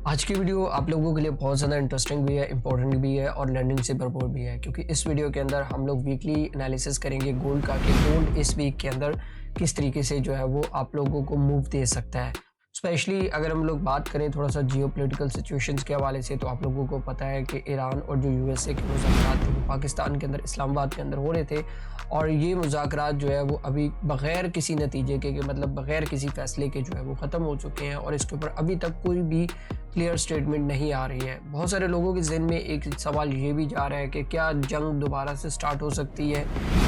आज की वीडियो आप लोगों के लिए बहुत ज़्यादा इंटरेस्टिंग भी है, इंपॉर्टेंट भी है और लर्निंग से भरपूर भी है, क्योंकि इस वीडियो के अंदर हम लोग वीकली एनालिसिस करेंगे गोल्ड का कि गोल्ड इस वीक के अंदर किस तरीके से जो है वो आप लोगों को मूव दे सकता है। स्पेशली अगर हम लोग बात करें थोड़ा सा जियोपॉलिटिकल सिचुएशंस के हवाले से, तो आप लोगों को पता है कि ईरान और जो यूएसए के मुज़ाकरात थे वो पाकिस्तान के अंदर इस्लामाबाद के अंदर हो रहे थे, और ये मुज़ाकरात जो है वो अभी बग़ैर किसी नतीजे के मतलब बग़ैर किसी फ़ैसले के जो है वो ख़त्म हो चुके हैं, और इसके ऊपर अभी तक कोई भी क्लियर स्टेटमेंट नहीं आ रही है। बहुत सारे लोगों के ज़हन में एक सवाल ये भी जा रहा है कि क्या जंग दोबारा से स्टार्ट हो सकती है,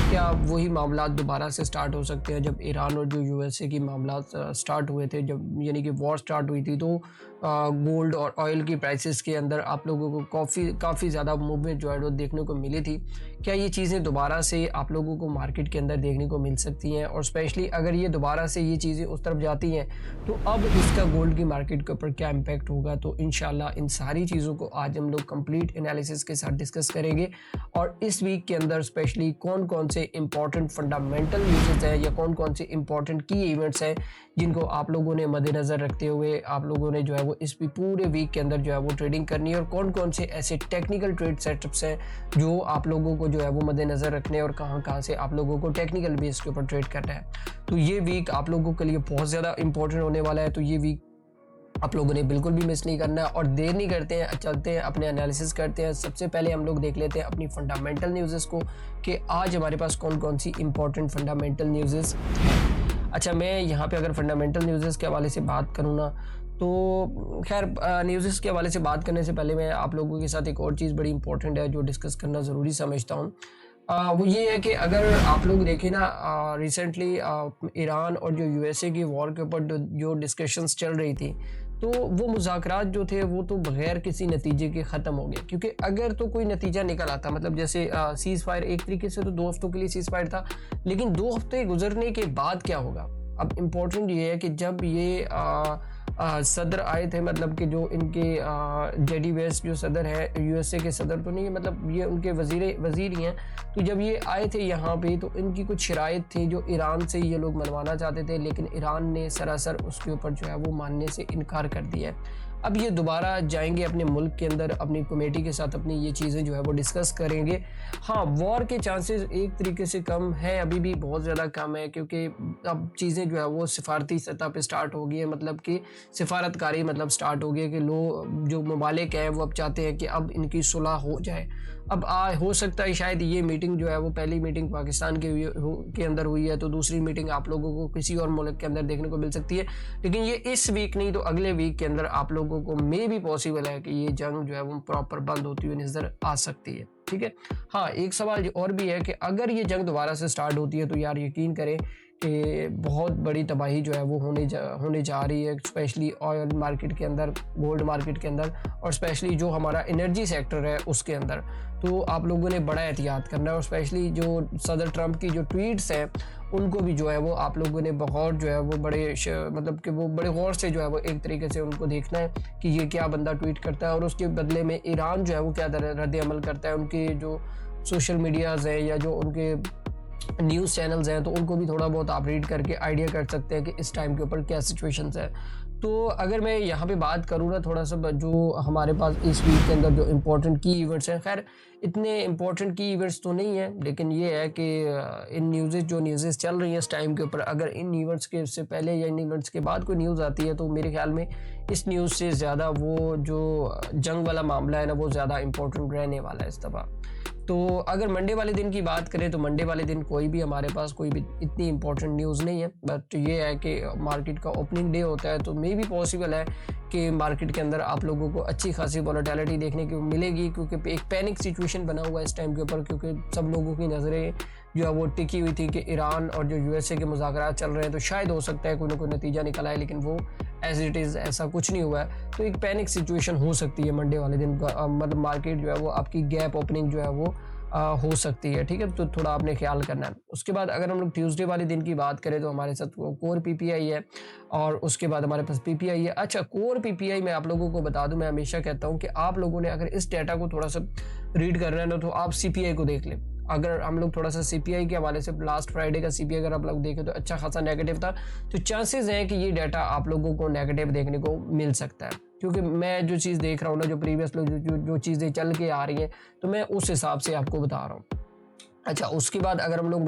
क्या वही मामला दोबारा से स्टार्ट हो सकते हैं जब ईरान और जो यूएसए की मामला स्टार्ट हुए थे, जब यानी कि वॉर स्टार्ट हुई थी, तो गोल्ड और ऑयल की प्राइसेस के अंदर आप लोगों को काफ़ी ज़्यादा मूवमेंट जो है वो देखने को मिली थी। क्या ये चीज़ें दोबारा से आप लोगों को मार्केट के अंदर देखने को मिल सकती हैं, और स्पेशली अगर ये दोबारा से ये चीज़ें उस तरफ जाती हैं तो अब इसका गोल्ड की मार्केट के ऊपर क्या इम्पैक्ट होगा। तो इंशाल्लाह इन सारी चीज़ों को आज हम लोग कंप्लीट एनालिसिस के साथ डिस्कस करेंगे, और इस वीक के अंदर स्पेशली कौन कौन से इंपॉर्टेंट फंडामेंटल न्यूज़ हैं या कौन कौन से इंपॉर्टेंट की इवेंट्स हैं जिनको आप लोगों ने मद्देनज़र रखते हुए आप लोगों ने जो है वो इस पूरे वीक के अंदर जो है वो ट्रेडिंग करनी है, और कौन कौन से ऐसे टेक्निकल ट्रेड सेटअप्स हैं जो आप लोगों को जो है वो मद्देनज़र रखने हैं, और कहाँ कहाँ से आप लोगों को टेक्निकल बेस के ऊपर ट्रेड करना है। तो ये वीक आप लोगों के लिए बहुत ज़्यादा इंपॉर्टेंट होने वाला है, तो ये वीक आप लोगों ने बिल्कुल भी मिस नहीं करना है। और देर नहीं करते हैं, चलते हैं अपने एनालिसिस करते हैं। सबसे पहले हम लोग देख लेते हैं अपनी फंडामेंटल न्यूज़ को कि आज हमारे पास कौन कौन सी इंपॉर्टेंट फंडामेंटल न्यूज़ हैं। अच्छा, मैं यहाँ पे अगर फंडामेंटल न्यूज़ के हवाले से बात करूँ ना, तो खैर न्यूज़ के हवाले से बात करने से पहले मैं आप लोगों के साथ एक और चीज़ बड़ी इंपॉर्टेंट है जो डिस्कस करना ज़रूरी समझता हूँ। वो ये है कि अगर आप लोग देखें ना, रिसेंटली ईरान और जो यूएसए की वॉर के ऊपर जो डिस्कशंस चल रही थी, तो वो मुज़ाकरात जो थे वो तो बग़ैर किसी नतीजे के ख़त्म हो गए, क्योंकि अगर तो कोई नतीजा निकल आता, मतलब जैसे सीज़ फायर एक तरीके से तो 2 हफ्तों के लिए सीज़ फायर था, लेकिन 2 हफ्ते गुजरने के बाद क्या होगा। अब इम्पोर्टेंट ये है कि जब ये सदर आए थे, मतलब कि जो इनके जेडी वेंस जो सदर है, यूएसए के सदर तो नहीं है, मतलब ये उनके वज़ीर ही हैं, तो जब ये आए थे यहाँ पे तो इनकी कुछ शराइत थी जो ईरान से ये लोग मनवाना चाहते थे, लेकिन ईरान ने सरासर उसके ऊपर जो है वो मानने से इनकार कर दिया है। अब ये दोबारा जाएंगे अपने मुल्क के अंदर, अपनी कमेटी के साथ अपनी ये चीज़ें जो है वो डिस्कस करेंगे। हाँ, वॉर के चांसेस एक तरीके से कम है, अभी भी बहुत ज़्यादा कम है, क्योंकि अब चीज़ें जो है वो सिफारती सतह पे स्टार्ट हो गई है, मतलब कि सिफारतकारी मतलब स्टार्ट हो गई है कि लोग जो ममालिक हैं वो अब चाहते हैं कि अब इनकी सुलह हो जाए। अब हो सकता है शायद ये मीटिंग जो है वो पहली मीटिंग पाकिस्तान के अंदर हुई है, तो दूसरी मीटिंग आप लोगों को किसी और मुल्क के अंदर देखने को मिल सकती है, लेकिन ये इस वीक नहीं तो अगले वीक के अंदर आप लोगों को मे भी पॉसिबल है कि ये जंग जो है वो प्रॉपर बंद होती हुई नजर आ सकती है। ठीक है। हाँ, एक सवाल और भी है कि अगर ये जंग दोबारा से स्टार्ट होती है तो यार यकीन करें कि बहुत बड़ी तबाही जो है वो होने जा रही है, स्पेशली ऑयल मार्केट के अंदर, गोल्ड मार्केट के अंदर, और स्पेशली जो हमारा एनर्जी सेक्टर है उसके अंदर। तो आप लोगों ने बड़ा एहतियात करना है, और स्पेशली जो सदर ट्रंप की जो ट्वीट्स हैं उनको भी जो है वो आप लोगों ने बहुत जो है वो मतलब कि वो बड़े गौर से जो है वो एक तरीके से उनको देखना है कि ये क्या बंदा ट्वीट करता है, और उसके बदले में ईरान जो है वो क्या रद्द अमल करता है। उनके जो सोशल मीडियाज़ हैं या जो उनके न्यूज़ चैनल्स हैं, तो उनको भी थोड़ा बहुत आप रीड करके आइडिया कर सकते हैं कि इस टाइम के ऊपर क्या सिचुएशंस है। तो अगर मैं यहाँ पे बात करूँ ना, थोड़ा सा जो हमारे पास इस वीक के अंदर जो इम्पोर्टेंट की इवेंट्स हैं, खैर इतने इम्पोर्टेंट की इवेंट्स तो नहीं है, लेकिन ये है कि इन न्यूज़ चल रही हैं इस टाइम के ऊपर, अगर इन इवेंट्स के से पहले या इन इवेंट्स के बाद कोई न्यूज़ आती है तो मेरे ख्याल में इस न्यूज़ से ज़्यादा वो जो जंग वाला मामला है ना वो ज़्यादा इम्पोर्टेंट रहने वाला है इस दफ़ा। तो अगर मंडे वाले दिन की बात करें तो मंडे वाले दिन कोई भी हमारे पास कोई भी इतनी इंपॉर्टेंट न्यूज़ नहीं है, बट ये है कि मार्केट का ओपनिंग डे होता है, तो मे भी पॉसिबल है कि मार्केट के अंदर आप लोगों को अच्छी खासी वॉलेटिलिटी देखने को मिलेगी, क्योंकि एक पैनिक सिचुएशन बना हुआ है इस टाइम के ऊपर, क्योंकि सब लोगों की नज़रें जो है वो टिकी हुई थी कि ईरान और जो यूएसए के मुज़ाकरात चल रहे हैं, तो शायद हो सकता है कोई ना कोई नतीजा निकल आए, लेकिन वो एज इट इज़ ऐसा कुछ नहीं हुआ है। तो एक पैनिक सिचुएशन हो सकती है मंडे वाले दिन, मतलब मार्केट जो है वो आपकी गैप ओपनिंग जो है वो हो सकती है। ठीक है, तो थोड़ा आपने ख्याल करना है। उसके बाद अगर हम लोग ट्यूसडे वाले दिन की बात करें तो हमारे साथ कोर पीपीआई है, और उसके बाद हमारे पास पीपीआई है। अच्छा, कोर पीपीआई मैं आप लोगों को बता दूं, मैं हमेशा कहता हूं कि आप लोगों ने अगर इस डेटा को थोड़ा सा रीड करना है ना, तो आप सीपीआई को देख लें। अगर हम लोग थोड़ा सा सीपीआई के हवाले से, लास्ट फ्राइडे का सीपीआई अगर आप लोग देखें तो अच्छा खासा नेगेटिव था, तो चांसेस हैं कि ये डाटा आप लोगों को नेगेटिव देखने को मिल सकता है। क्योंकि मैं जो चीज़ देख रहा हूँ ना, जो प्रीवियस जो चीज़ें चल के आ रही हैं, तो मैं उस हिसाब से आपको बता रहा हूँ। अच्छा, उसके बाद अगर हम लोग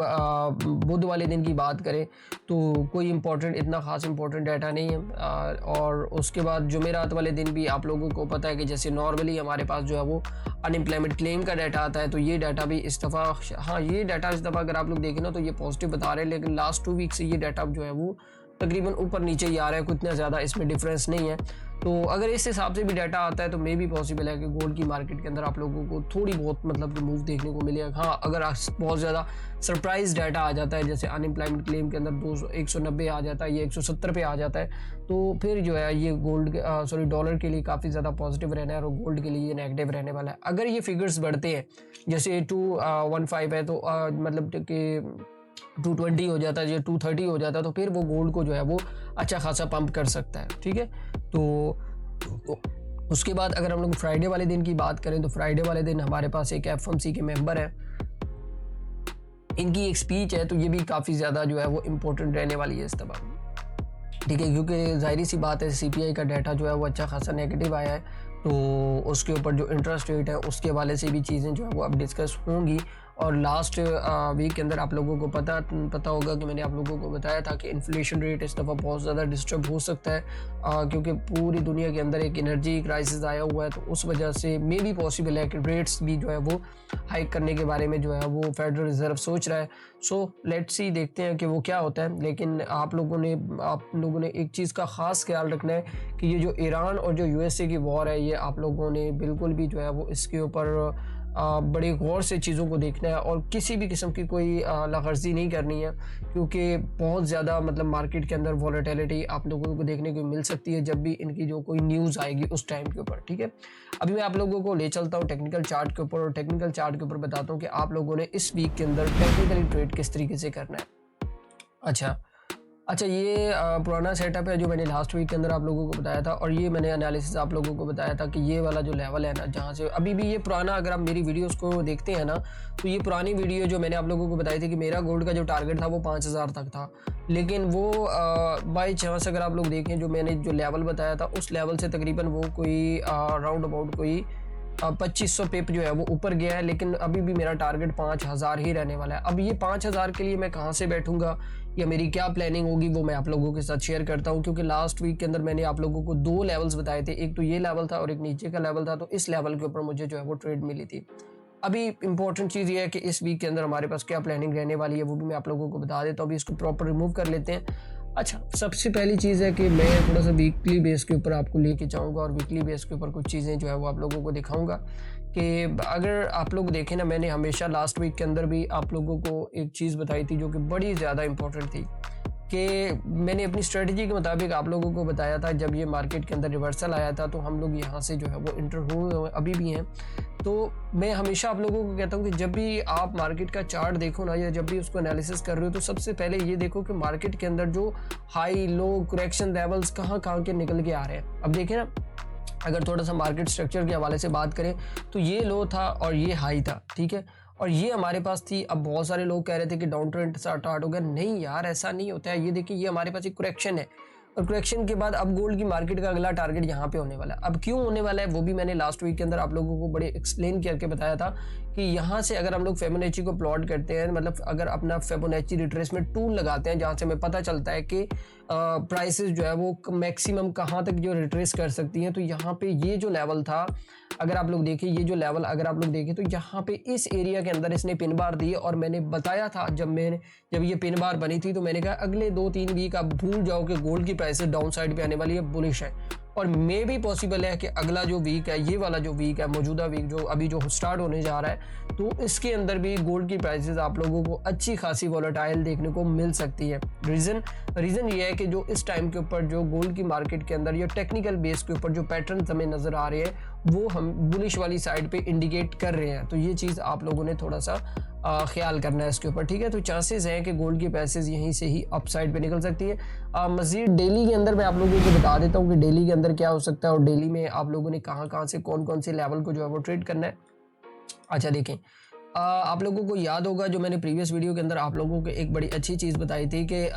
बुध वाले दिन की बात करें तो कोई इम्पोर्टेंट, इतना ख़ास इम्पोर्टेंट डाटा नहीं है। और उसके बाद जुमेरात वाले दिन भी आप लोगों को पता है कि जैसे नॉर्मली हमारे पास जो है वो अनएम्प्लॉयमेंट क्लेम का डाटा आता है, तो ये डाटा भी इस दफ़ा, हाँ ये डाटा इस दफ़ा अगर आप लोग देखें ना तो ये पॉजिटिव बता रहे हैं, लेकिन लास्ट 2 वीक से ये डाटा जो है वो तकरीबन ऊपर नीचे ही आ रहा है, कुछ इतना ज़्यादा इसमें डिफरेंस नहीं है। तो अगर इस हिसाब से भी डाटा आता है तो मे भी पॉसिबल है कि गोल्ड की मार्केट के अंदर आप लोगों को थोड़ी बहुत मतलब मूव देखने को मिलेगा। हाँ, अगर बहुत ज़्यादा सरप्राइज डाटा आ जाता है, जैसे अनएम्प्लॉयमेंट क्लेम के अंदर 190 आ जाता है, ये 170 पे आ जाता है, तो फिर जो है ये डॉलर के लिए काफ़ी ज़्यादा पॉजिटिव रहना है और गोल्ड के लिए ये नेगेटिव रहने वाला है। अगर ये फिगर्स बढ़ते हैं, जैसे 215 है तो मतलब कि 220 हो जाता है, या 230 हो जाता है, तो फिर वो गोल्ड को जो है वो अच्छा खासा पंप कर सकता है। ठीक है, तो उसके बाद अगर हम लोग फ्राइडे वाले दिन की बात करें तो फ्राइडे वाले दिन हमारे पास एक एफएमसी के मेंबर है, इनकी एक स्पीच है, तो ये भी काफ़ी ज़्यादा जो है वो इम्पोर्टेंट रहने वाली है इस दफ़ा। ठीक है, क्योंकि जाहिर सी बात है सीपीआई का डाटा जो है वो अच्छा खासा नेगेटिव आया है, तो उसके ऊपर जो इंटरेस्ट रेट है उसके हवाले से भी चीज़ें जो है वो अब डिस्कस होंगी। और लास्ट वीक के अंदर आप लोगों को पता होगा कि मैंने आप लोगों को बताया था कि इन्फ्लेशन रेट इस दफ़ा बहुत ज़्यादा डिस्टर्ब हो सकता है, क्योंकि पूरी दुनिया के अंदर एक एनर्जी क्राइसिस आया हुआ है, तो उस वजह से मे भी पॉसिबल है कि रेट्स भी जो है वो हाइक करने के बारे में जो है वो फेडरल रिजर्व सोच रहा है। सो लेट्स सी, देखते हैं कि वो क्या होता है। लेकिन आप लोगों ने एक चीज़ का ख़ास ख्याल रखना है कि ये जो ईरान और जो यूएसए की वॉर है, ये आप लोगों ने बिल्कुल भी जो है वो इसके ऊपर बड़े गौर से चीज़ों को देखना है और किसी भी किस्म की कोई लागर्जी नहीं करनी है, क्योंकि बहुत ज़्यादा मतलब मार्केट के अंदर वॉलेटिलिटी आप लोगों को देखने को मिल सकती है जब भी इनकी जो कोई न्यूज़ आएगी उस टाइम के ऊपर। ठीक है, अभी मैं आप लोगों को ले चलता हूँ टेक्निकल चार्ट के ऊपर, और टेक्निकल चार्ट के ऊपर बताता हूँ कि आप लोगों ने इस वीक के अंदर टेक्निकली ट्रेड किस तरीके से करना है। अच्छा, ये पुराना सेटअप है जो मैंने लास्ट वीक के अंदर आप लोगों को बताया था, और ये मैंने एनालिसिस आप लोगों को बताया था कि ये वाला जो लेवल है ना, जहाँ से अभी भी ये पुराना, अगर आप मेरी वीडियोस को देखते हैं ना, तो ये पुरानी वीडियो जो मैंने आप लोगों को बताई थी कि मेरा गोल्ड का जो टारगेट था वो 5000 तक था, लेकिन वो बाई चांस अगर आप लोग देखें जो मैंने जो लेवल बताया था उस लेवल से तकरीबन वो कोई राउंड अबाउट कोई 2500 पिप जो है वो ऊपर गया है, लेकिन अभी भी मेरा टारगेट 5000 ही रहने वाला है। अब ये 5000 के लिए मैं कहाँ से बैठूंगा या मेरी क्या प्लानिंग होगी वो मैं आप लोगों के साथ शेयर करता हूँ, क्योंकि लास्ट वीक के अंदर मैंने आप लोगों को 2 लेवल्स बताए थे, एक तो ये लेवल था और एक नीचे का लेवल था, तो इस लेवल के ऊपर मुझे जो है वो ट्रेड मिली थी। अभी इंपॉर्टेंट चीज़ ये है कि इस वीक के अंदर हमारे पास क्या प्लानिंग रहने वाली है वो भी मैं आप लोगों को बता देता हूँ। अभी इसको प्रॉपर रिमूव कर लेते हैं। अच्छा, सबसे पहली चीज़ है कि मैं थोड़ा सा वीकली बेस के ऊपर आपको लेके जाऊंगा और वीकली बेस के ऊपर कुछ चीज़ें जो है वो आप लोगों को दिखाऊंगा कि अगर आप लोग देखें ना, मैंने हमेशा लास्ट वीक के अंदर भी आप लोगों को एक चीज़ बताई थी जो कि बड़ी ज़्यादा इंपॉर्टेंट थी, कि मैंने अपनी स्ट्रेटजी के मुताबिक आप लोगों को बताया था जब ये मार्केट के अंदर रिवर्सल आया था तो हम लोग यहाँ से जो है वो इंटर हुए अभी भी हैं। तो मैं हमेशा आप लोगों को कहता हूँ कि जब भी आप मार्केट का चार्ट देखो ना, या जब भी उसको एनालिसिस कर रहे हो, तो सबसे पहले ये देखो कि मार्केट के अंदर जो हाई लो करेक्शन लेवल्स कहाँ के निकल के आ रहे हैं। अब देखें ना, अगर थोड़ा सा मार्केट स्ट्रक्चर के हवाले से बात करें तो ये लो था और ये हाई था, ठीक है, और ये हमारे पास थी। अब बहुत सारे लोग कह रहे थे कि डाउन ट्रेंड स्टार्ट हो गया, नहीं यार ऐसा नहीं होता है। ये देखिए, ये हमारे पास एक करेक्शन है, और करेक्शन के बाद अब गोल्ड की मार्केट का अगला टारगेट यहाँ पे होने वाला है। अब क्यों होने वाला है वो भी मैंने लास्ट वीक के अंदर आप लोगों को बड़े एक्सप्लेन करके बताया था कि यहाँ से अगर हम लोग फिबोनाची को प्लॉट करते हैं, मतलब अगर अपना फिबोनाची रिट्रेसमेंट टूल लगाते हैं जहाँ से हमें पता चलता है कि प्राइसेस जो है वो मैक्सिमम कहाँ तक जो रिट्रेस कर सकती हैं, तो यहाँ पे ये जो लेवल था, अगर आप लोग देखें ये जो लेवल अगर आप लोग देखें तो यहाँ पे इस एरिया के अंदर इसने पिन बार दी, और मैंने बताया था जब ये पिन बार बनी थी तो मैंने कहा अगले 2-3 वीक आप भूल जाओ कि गोल्ड की प्राइसेस डाउन साइड पे आने वाली है, बुलिश है। और मे भी पॉसिबल है कि अगला जो वीक है, ये वाला जो वीक है, मौजूदा वीक जो अभी जो स्टार्ट होने जा रहा है, तो इसके अंदर भी गोल्ड की प्राइसेस आप लोगों को अच्छी खासी वॉलेटाइल देखने को मिल सकती है। रीज़न ये है कि जो इस टाइम के ऊपर जो गोल्ड की मार्केट के अंदर या टेक्निकल बेस के ऊपर जो पैटर्न हमें नज़र आ रहे हैं वो हम बुलिश वाली साइड पे इंडिकेट कर रहे हैं, तो ये चीज़ आप लोगों ने थोड़ा सा ख्याल करना है इसके ऊपर, ठीक है। तो चांसेस हैं कि गोल्ड की प्राइसेस यहीं से ही अप साइड पे निकल सकती है। मज़ीद डेली के अंदर मैं आप लोगों को बता देता हूँ कि डेली के अंदर क्या हो सकता है और डेली में आप लोगों ने कहाँ से कौन से लेवल को जो है वो ट्रेड करना है। अच्छा देखें, आप लोगों को याद होगा जो मैंने प्रीवियस वीडियो के अंदर आप लोगों को एक बड़ी अच्छी चीज़ बताई थी कि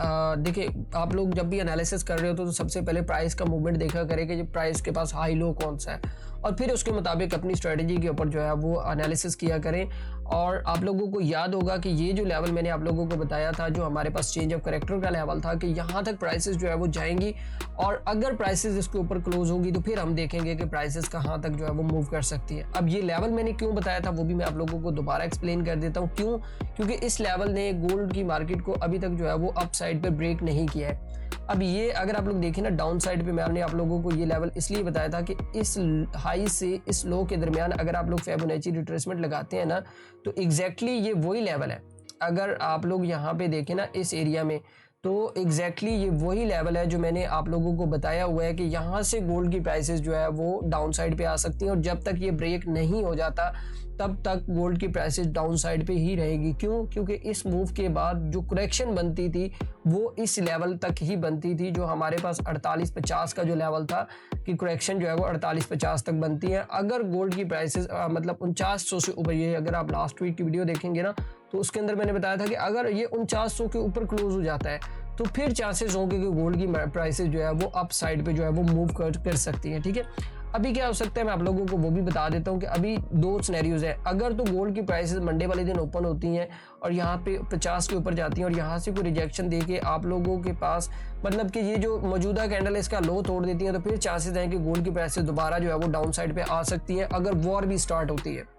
देखिए आप लोग जब भी एनालिसिस कर रहे हो तो सबसे पहले प्राइस का मूवमेंट देखा करें कि प्राइस के पास हाई लो कौन सा है, और फिर उसके मुताबिक अपनी स्ट्रेटजी के ऊपर जो है वो एनालिसिस किया करें। और आप लोगों को याद होगा कि ये जो लेवल मैंने आप लोगों को बताया था जो हमारे पास चेंज ऑफ कैरेक्टर का लेवल था कि यहाँ तक प्राइसेस जो है वो जाएंगी, और अगर प्राइसेस इसके ऊपर क्लोज होगी तो फिर हम देखेंगे कि प्राइसेस कहाँ तक जो है वो मूव कर सकती है। अब ये लेवल मैंने क्यों बताया था वो भी मैं आप लोगों को दोबारा एक्सप्लेन कर देता हूँ। क्यों? क्योंकि इस लेवल ने गोल्ड की मार्केट को अभी तक जो है वो अप साइड पे ब्रेक नहीं किया है। अब ये अगर आप लोग देखें ना डाउन साइड पे मैंने आप लोगों को ये लेवल इसलिए बताया था कि इस हाई से इस लो के दरमियान अगर आप लोग फिबोनाची रिट्रेसमेंट लगाते हैं ना तो एग्जैक्टली ये वही लेवल है। अगर आप लोग यहाँ पे देखें ना इस एरिया में तो एग्जैक्टली ये वही लेवल है जो मैंने आप लोगों को बताया हुआ है कि यहाँ से गोल्ड की प्राइसेस जो है वो डाउन साइड पे आ सकती हैं, और जब तक ये ब्रेक नहीं हो जाता तब तक गोल्ड की प्राइसेस डाउन साइड पे ही रहेगी। क्यों? क्योंकि इस मूव के बाद जो करेक्शन बनती थी वो इस लेवल तक ही बनती थी जो हमारे पास 4850 का जो लेवल था कि करेक्शन जो है वो 4850 तक बनती है। अगर गोल्ड की प्राइसेस मतलब 4900 से ऊपर, ये अगर आप लास्ट वीक की वीडियो देखेंगे ना तो उसके अंदर मैंने बताया था कि अगर ये 4900 के ऊपर क्लोज हो जाता है तो फिर चांसेस होंगे कि गोल्ड की प्राइसेस जो है वो अप साइड पे जो है वो मूव कर सकती है। ठीक है, अभी क्या हो सकता है मैं आप लोगों को वो भी बता देता हूँ कि अभी दो सिनेरियोज है। अगर तो गोल्ड की प्राइसेस मंडे वाले दिन ओपन होती हैं और यहाँ पे 50 के ऊपर जाती हैं और यहाँ से कोई रिजेक्शन दे के आप लोगों के पास मतलब कि ये जो मौजूदा कैंडल है इसका लो तोड़ देती है, तो फिर चांसेस हैं कि गोल्ड की प्राइसेस दोबारा जो है वो डाउन साइड पे आ सकती है अगर वॉर भी स्टार्ट होती है।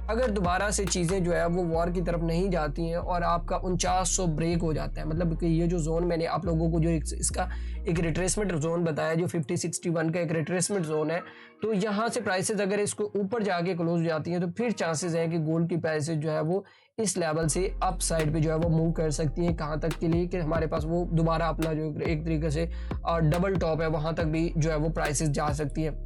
अगर दोबारा से चीज़ें जो है वो वॉर की तरफ नहीं जाती हैं और आपका 4900 ब्रेक हो जाता है, मतलब कि ये जो जोन मैंने आप लोगों को जो इसका एक रिट्रेसमेंट जोन बताया जो 5061 का एक रिट्रेसमेंट जोन है, तो यहाँ से प्राइसेस अगर इसको ऊपर जाके क्लोज हो जाती हैं तो फिर चांसेस हैं कि गोल्ड की प्राइसेस जो है वो इस लेवल से अप साइड पे जो है वो मूव कर सकती हैं। कहाँ तक के लिए कि हमारे पास वो दोबारा अपना जो एक तरीके से डबल टॉप है वहाँ तक भी जो है वो प्राइसेस जा सकती हैं।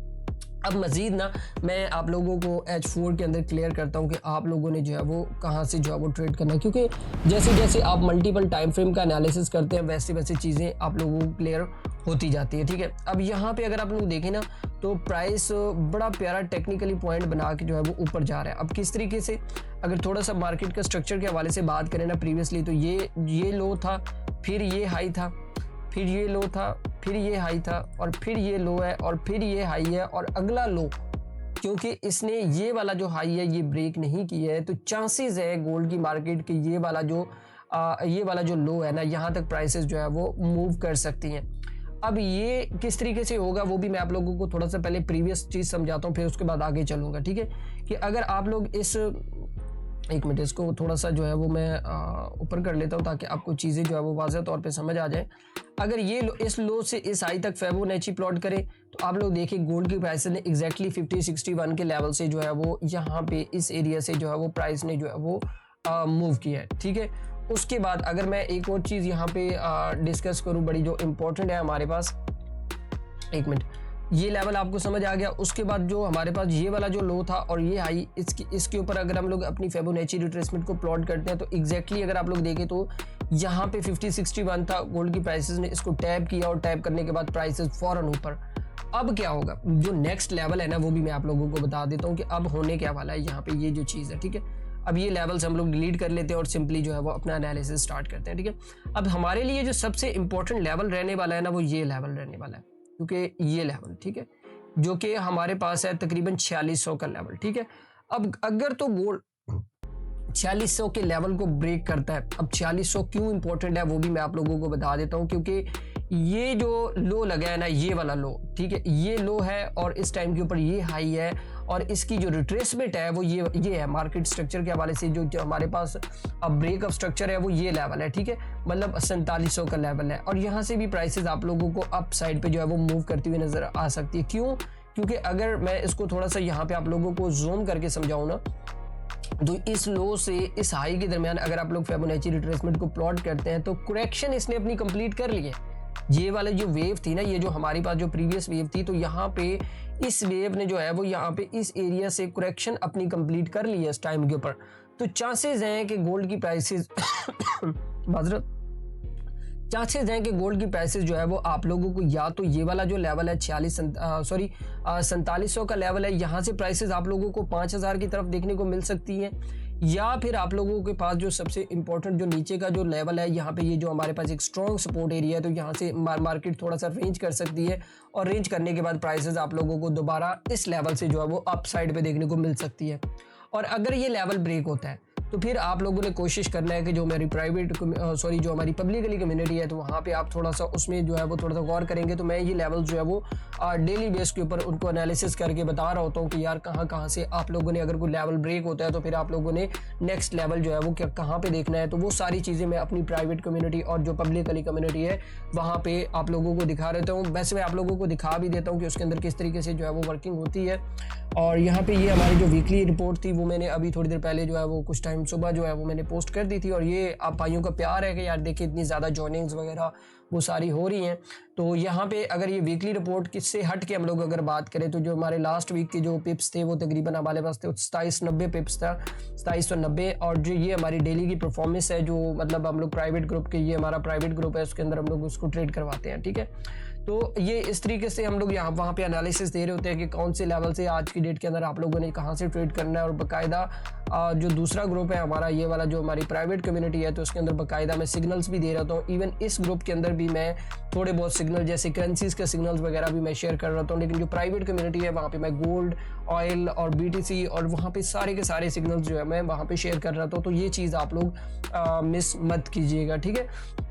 अब मज़ीद ना मैं आप लोगों को H4 के अंदर क्लियर करता हूँ कि आप लोगों ने जो है वो कहाँ से जो है वो ट्रेड करना है, क्योंकि जैसे जैसे आप मल्टीपल टाइम फ्रेम का एनालिसिस करते हैं वैसे वैसे चीज़ें आप लोगों को क्लियर होती जाती है। ठीक है, अब यहाँ पे अगर आप लोग देखें ना तो प्राइस बड़ा प्यारा टेक्निकली पॉइंट बना के जो है वो ऊपर जा रहा है। अब किस तरीके से अगर थोड़ा सा मार्केट का स्ट्रक्चर के हवाले से बात करें ना, प्रीवियसली तो ये लो था, फिर ये हाई था, फिर ये लो था, फिर ये हाई था, और फिर ये लो है, और फिर ये हाई है, और अगला लो। क्योंकि इसने ये वाला जो हाई है ये ब्रेक नहीं किया है तो चांसेस है गोल्ड की मार्केट के ये वाला जो लो है ना यहाँ तक प्राइसेस जो है वो मूव कर सकती हैं। अब ये किस तरीके से होगा वो भी मैं आप लोगों को थोड़ा सा पहले प्रीवियस चीज़ समझाता हूँ, फिर उसके बाद आगे चलूँगा। ठीक है, कि अगर आप लोग एक मिनट इसको थोड़ा सा जो है वो मैं ऊपर कर लेता हूँ ताकि आपको चीज़ें जो है वो वाज़ह तौर पे समझ आ जाए। अगर ये इस लो से इस हाई तक फिबोनाची प्लॉट करें तो आप लोग देखिए गोल्ड की प्राइस ने एग्जैक्टली 5061 के लेवल से जो है वो यहाँ पे इस एरिया से जो है वो प्राइस ने जो है वो मूव किया है। ठीक है, उसके बाद अगर मैं एक और चीज़ यहाँ पे डिस्कस करूँ बड़ी जो इम्पोर्टेंट है हमारे पास, एक मिनट, ये लेवल आपको समझ आ गया। उसके बाद जो हमारे पास ये वाला जो लो था और ये हाई, इसके ऊपर अगर हम लोग अपनी फिबोनाची रिट्रेसमेंट को प्लॉट करते हैं तो एग्जैक्टली अगर आप लोग देखें तो यहाँ पे 5061 था, गोल्ड की प्राइसेस ने इसको टैप किया और टैप करने के बाद प्राइसेस फौरन ऊपर। अब क्या होगा, जो नेक्स्ट लेवल है ना वो भी मैं आप लोगों को बता देता हूँ कि अब होने क्या वाला है यहाँ पे ये जो चीज़ है। ठीक है, अब ये लेवल्स हम लोग डिलीट कर लेते हैं और सिंपली जो है वो अपना एनालिसिस स्टार्ट करते हैं। ठीक है, अब हमारे लिए जो सबसे इंपॉर्टेंट लेवल रहने वाला है ना वो ये लेवल रहने वाला है, क्योंकि ये लेवल, ठीक है, जो कि हमारे पास है तकरीबन 4600 का लेवल। ठीक है, अब अगर तो गोल्ड 4600 के लेवल को ब्रेक करता है, अब 4600 क्यों इंपॉर्टेंट है वो भी मैं आप लोगों को बता देता हूँ, क्योंकि ये जो लो लगा है ना ये वाला लो, ठीक है, ये लो है और इस टाइम के ऊपर ये हाई है, और इसकी जो रिट्रेसमेंट है वो ये है। मार्केट स्ट्रक्चर के हवाले से जो हमारे पास अब ब्रेक अप स्ट्रक्चर है वो ये लेवल है। ठीक है, मतलब 4700 का लेवल है, और यहाँ से भी प्राइसेस आप लोगों को अप साइड पे जो है वो मूव करती हुई नजर आ सकती है। क्यों? क्योंकि अगर मैं इसको थोड़ा सा यहाँ पे आप लोगों को जूम करके समझाऊँ ना तो इस लो से इस हाई के दरमियान अगर आप लोग फिबोनाची रिट्रेसमेंट को प्लॉट करते हैं तो करेक्शन इसने अपनी कंप्लीट कर ली है। ये वाले जो वेव थी ना, ये जो हमारी पास जो प्रीवियस वेव थी, तो यहाँ पे इस वेव ने जो है वो यहाँ पे इस एरिया से करेक्शन अपनी कंप्लीट कर ली है इस टाइम के ऊपर। तो चांसेस हैं कि गोल्ड की प्राइसेस माजरत चांसेस हैं कि गोल्ड की प्राइसेस जो है वो आप लोगों को या तो ये वाला जो लेवल है 4700 का लेवल है, यहाँ से प्राइसेस आप लोगों को 5000 की तरफ देखने को मिल सकती है, या फिर आप लोगों के पास जो सबसे इम्पोर्टेंट जो नीचे का जो लेवल है, यहाँ पे ये जो हमारे पास एक स्ट्रॉन्ग सपोर्ट एरिया है, तो यहाँ से मार्केट थोड़ा सा रेंज कर सकती है और रेंज करने के बाद प्राइसेस आप लोगों को दोबारा इस लेवल से जो है वो अप साइड पे देखने को मिल सकती है। और अगर ये लेवल ब्रेक होता है तो फिर आप लोगों ने कोशिश करना है कि जो मेरी जो हमारी पब्लिकली कम्युनिटी है, तो वहाँ पे आप थोड़ा सा उसमें जो है वो थोड़ा सा गौर करेंगे। तो मैं ये लेवल जो है वो डेली बेस के ऊपर उनको एनालिसिस करके बता रहा होता हूँ कि यार कहाँ से आप लोगों ने, अगर कोई लेवल ब्रेक होता है तो फिर आप लोगों ने नेक्स्ट लेवल जो है वो कहाँ पे देखना है। तो वो सारी चीज़ें मैं अपनी प्राइवेट कम्युनिटी और जो पब्लिकली कम्युनिटी है वहाँ पे आप लोगों को दिखा रहता हूँ। वैसे मैं आप लोगों को दिखा भी देता हूँ कि उसके अंदर किस तरीके से जो है वो वर्किंग होती है। और यहाँ पे ये हमारी जो वीकली रिपोर्ट थी वो मैंने अभी थोड़ी देर पहले जो है वो कुछ टाइम सुबह जो है वो मैंने पोस्ट कर दी थी। और ये आप भाइयों का प्यार है कि यार देखिए इतनी ज़्यादा जॉइनिंग्स वगैरह वो सारी हो रही हैं। तो यहाँ पे अगर ये वीकली रिपोर्ट किससे हट के हम लोग अगर बात करें तो जो हमारे लास्ट वीक के जो पिप्स थे वो तकरीबन हमारे पास थे 2790 पिप्स था, 2790। और जो ये हमारी डेली की परफॉर्मेंस है, जो मतलब हम लोग प्राइवेट ग्रुप के, ये हमारा प्राइवेट ग्रुप है, उसके अंदर हम लोग उसको ट्रेड करवाते हैं, ठीक है। तो ये इस तरीके से हम लोग यहाँ वहाँ पे एनालिसिस दे रहे होते हैं कि कौन से लेवल से आज की डेट के अंदर आप लोगों ने कहाँ से ट्रेड करना है। और बाकायदा जो दूसरा ग्रुप है हमारा, ये वाला जो हमारी प्राइवेट कम्युनिटी है, तो उसके अंदर बाकायदा मैं सिग्नल्स भी दे रहा हूँ। इवन इस ग्रुप के अंदर भी मैं थोड़े बहुत सिग्नल जैसे करेंसीज के सिग्नल्स वगैरह भी मैं शेयर कर रहा हूँ। लेकिन जो प्राइवेट कम्युनिटी है वहाँ पे मैं गोल्ड, ऑयल और BTC और वहाँ पे सारे के सारे सिग्नल्स जो है मैं वहाँ पे शेयर कर रहा था। तो ये चीज़ आप लोग मिस मत कीजिएगा, ठीक है।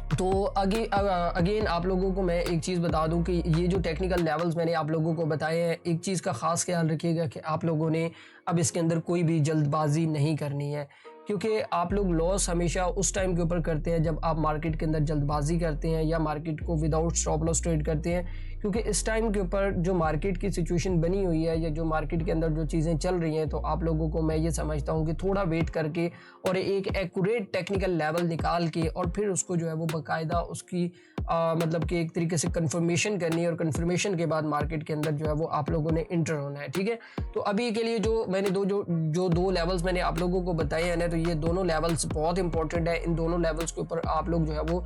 तो अगेन आप लोगों को मैं एक चीज़ बता दूं कि ये जो टेक्निकल लेवल्स मैंने आप लोगों को बताए हैं, एक चीज़ का ख़ास ख्याल रखिएगा कि आप लोगों ने अब इसके अंदर कोई भी जल्दबाजी नहीं करनी है। क्योंकि आप लोग लॉस हमेशा उस टाइम के ऊपर करते हैं जब आप मार्केट के अंदर जल्दबाजी करते हैं या मार्केट को विदाउट स्टॉप लॉस ट्रेड करते हैं। क्योंकि इस टाइम के ऊपर जो मार्केट की सिचुएशन बनी हुई है या जो मार्केट के अंदर जो चीज़ें चल रही हैं, तो आप लोगों को मैं ये समझता हूँ कि थोड़ा वेट करके और एक एक्यूरेट टेक्निकल लेवल निकाल के और फिर उसको जो है वो बाकायदा उसकी मतलब कि एक तरीके से कंफर्मेशन करनी है। और कंफर्मेशन के बाद मार्केट के अंदर जो है वो आप लोगों ने इंटर होना है, ठीक है। तो अभी के लिए जो मैंने दो लेवल्स मैंने आप लोगों को बताए हैं ना, तो ये दोनों लेवल्स बहुत इंपॉर्टेंट है। इन दोनों लेवल्स के ऊपर आप लोग जो है वो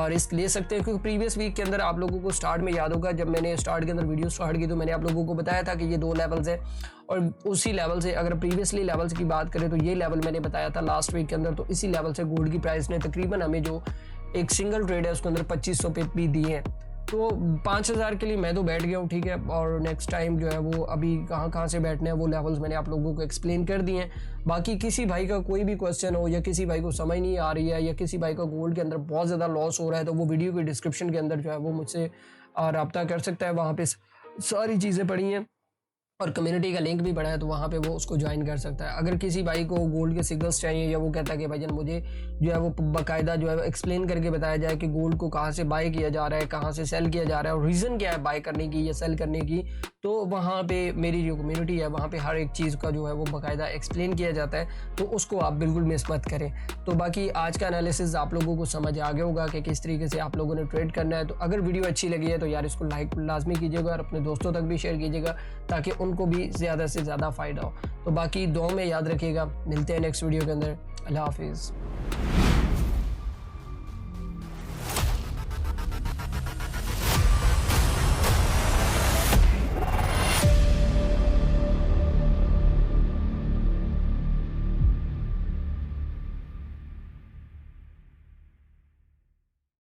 रिस्क ले सकते हैं। क्योंकि प्रीवियस वीक के अंदर आप लोगों को स्टार्ट में याद होगा, जब मैंने स्टार्ट के अंदर वीडियो स्टार्ट की तो मैंने आप लोगों को बताया था कि ये दो लेवल्स हैं। और उसी लेवल से अगर प्रीवियसली लेवल्स की बात करें तो ये लेवल मैंने बताया था लास्ट वीक के अंदर। तो इसी लेवल से गोल्ड की प्राइस ने तकरीबन हमें जो एक सिंगल ट्रेड है उसके अंदर 2500 पिप भी दिए हैं। तो 5000 के लिए मैं तो बैठ गया हूँ, ठीक है। और नेक्स्ट टाइम जो है वो अभी कहाँ से बैठने हैं वो लेवल्स मैंने आप लोगों को एक्सप्लेन कर दिए हैं। बाकी किसी भाई का कोई भी क्वेश्चन हो या किसी भाई को समझ नहीं आ रही है या किसी भाई का गोल्ड के अंदर बहुत ज़्यादा लॉस हो रहा है, तो वो वीडियो के डिस्क्रिप्शन के अंदर जो है वो मुझसे रब्ता कर सकता है। वहाँ पे सारी चीज़ें पड़ी हैं और कम्युनिटी का लिंक भी पड़ा है, तो वहाँ पे वो उसको ज्वाइन कर सकता है। अगर किसी भाई को गोल्ड के सिग्नल्स चाहिए या वो कहता है कि भाईजान मुझे जो है वो बाकायदा जो है एक्सप्लेन करके बताया जाए कि गोल्ड को कहाँ से बाय किया जा रहा है, कहाँ से सेल किया जा रहा है और रीज़न क्या है बाय करने की या सेल करने की, तो वहाँ पे मेरी जो कम्युनिटी है वहाँ पे हर एक चीज़ का जो है वो बाकायदा एक्सप्लेन किया जाता है। तो उसको आप बिल्कुल मिस मत करें। तो बाकी आज का एनालिसिस आप लोगों को समझ आ गया होगा कि किस तरीके से आप लोगों ने ट्रेड करना है। तो अगर वीडियो अच्छी लगी है तो यार इसको लाइक लाजमी कीजिएगा और अपने दोस्तों तक भी शेयर कीजिएगा ताकि उनको भी ज़्यादा से ज़्यादा फ़ायदा हो। तो बाकी दुआ में याद रखिएगा, मिलते हैं नेक्स्ट वीडियो के अंदर। अल्लाह हाफिज़।